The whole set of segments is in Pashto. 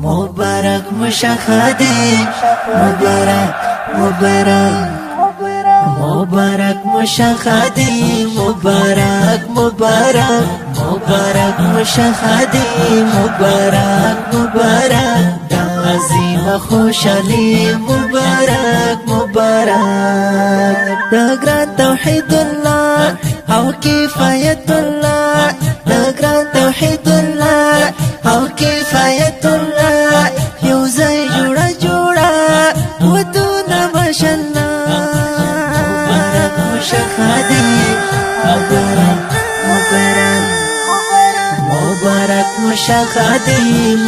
مبارک مشاهده مبارک مبارک مبارک مشاهده مبارک مبارک مبارک مشاهده مبارک مبارک عظیم خوشحالی مبارک مبارک دگران توحید الله او کفایت الله دگران توحید الله او کفایت الله یو ځای جوړه جوړه ودونه ماشاءالله مبارک مشاهده مبارک مبارک مبارک مشاهده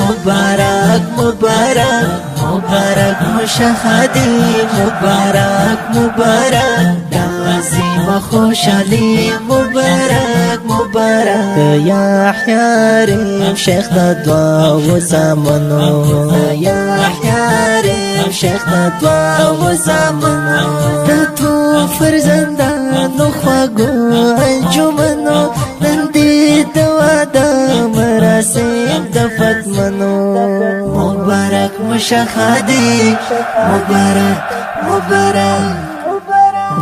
مبارک مبارک مبارک مشاهده مبارک مبارک عظیم خوشحالی مبارک مبارک یحیی ریم شیخ د دعا و زمانو یحیی ریم شیخ د دعا و زمانو د تو فرزندانو خواږو انجمنو نن دې د واده مراسم د فتمنو مبارک مشاهده مبارک مبارک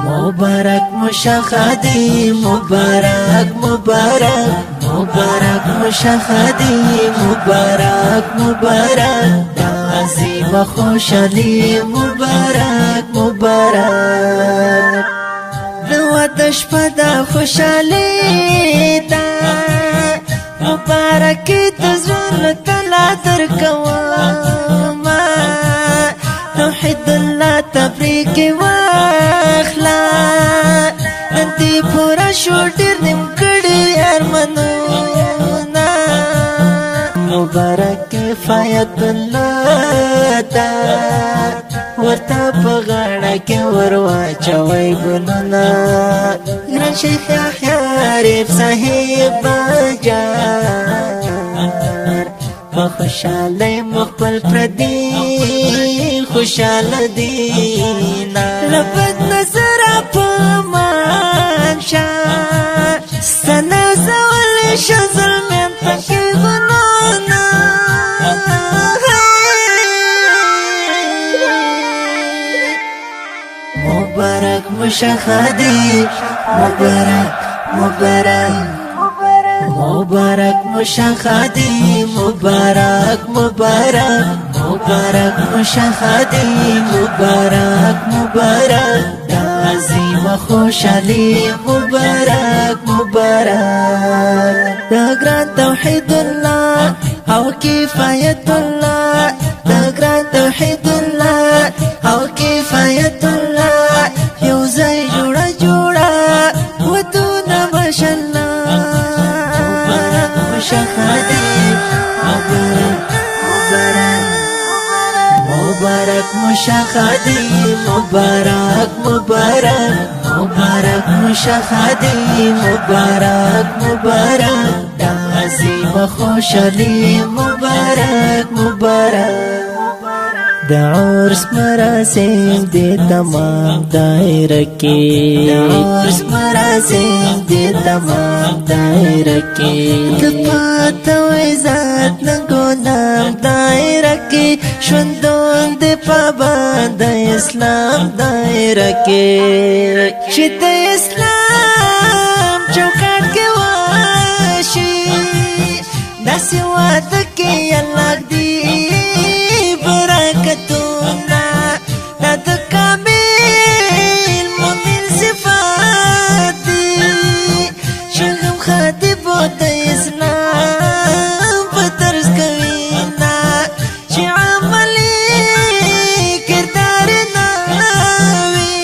مبارک مشاهده مبارک مبارک مبارک مشاهده مبارک مبارک عظیم خوشحالی مبارک مبارک د شپه د خوشحالی دا مبارک د زړه تلا درکوم توحید الله تبریک واخلا نن دې پورا شو ډېر نیم کړي ارمانونه مبارک کفایت الله دا ورته په غاړه کې ور واچوئ ګلونه ګران شیخ یحیی ریم صاحب بجار په خوشحالی مخبل پردی خوشحال دینا لبد نظر پمان شا سنا زول شزل من پکی غنونا مبارک مشاهده مبارک مبارک مبارک مشاهده مبارک مبارک مبارک مشاهده مبارک مبارک عظیم خوشحالی مبارک مبارک دگران توحید الله او کفایت الله دگران توحید الله او کفایت الله یو ځای جوړه جوړه ودونه ماشاءالله مشاهده مبارک مبارک مبارک مشاهده مبارک مبارک مبارک مشاهده مبارک مبارک عظیم خوشحالی مبارک مبارک د عرس مراسم دی تمام دایره کې د عرس مراسم دی تمام دایره کې د پاته و عزت نګونم دایره کې ژوندون د پابند اسلام دایره کې چې د اسلام چوکاټ کې واشي داسې واده کې الله دې برکتونه دا د کامل مؤمن صفات دي شغم خاطب د اسلام په طرز کوي نه چې عملي کردار نه وي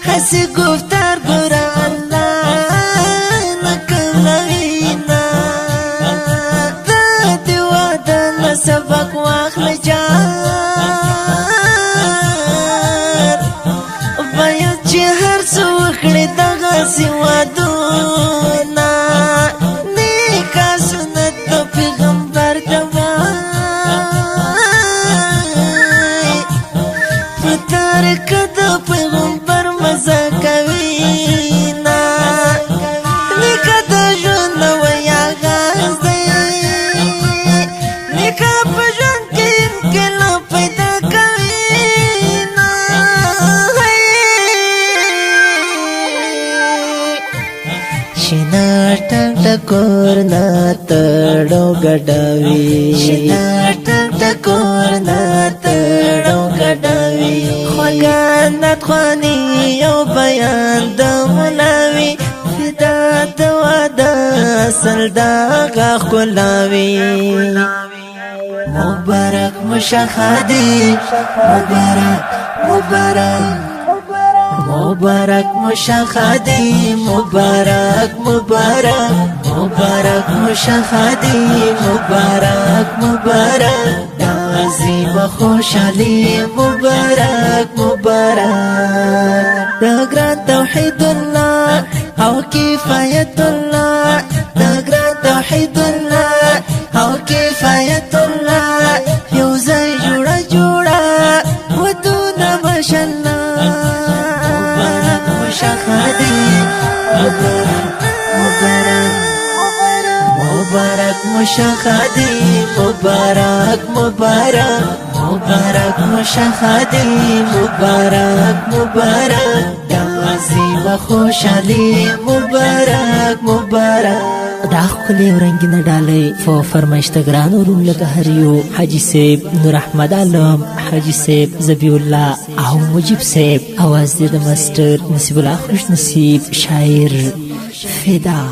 هسې گفتار ګور الله نه کوي نه دا د واده نه سبق واخله سوادونا نیکا سنت دو پیغمبر دوائی فتارک دو پیغمبر مزا کوینا نیکا دو جون وی آغاز دی نیکا پجون کله پیدا کوي نا شینا ټک ټکور نا تړو ګډوي شینا ټک ټکور نا تړو ګډوي خوګانت خواني یو بیان د ملاوي فدا د واده اصل دا غاخ کلاوي مبارک مشاهدي مبارک مبارک مبارک مشاهدي مبارک مبارک مبارک مشاهدي مبارک مبارک دازي بخوشالي مبارک مبارک دغرا توحيد الله او كفاية الله دغرا توحيد الله او كفاية الله يوزي جوڑا جوڑا ودون مشالله مبارك مشاهدي مبارك مبارك مبارك مشاهدي مبارك مبارك مبارك مشاهدي مبارك مبارك دازي بخوشالي مبارك مبارك دا خپلې ورنګینه ډالۍ په فرمایشتګرانو روم لکه هریو حاجي صاحب نور احمد عالم حاجي صاحب ذبیح الله او مجیب صاحب اواز دې د ماسټر نصیب الله خوش نصیب شاعر فدا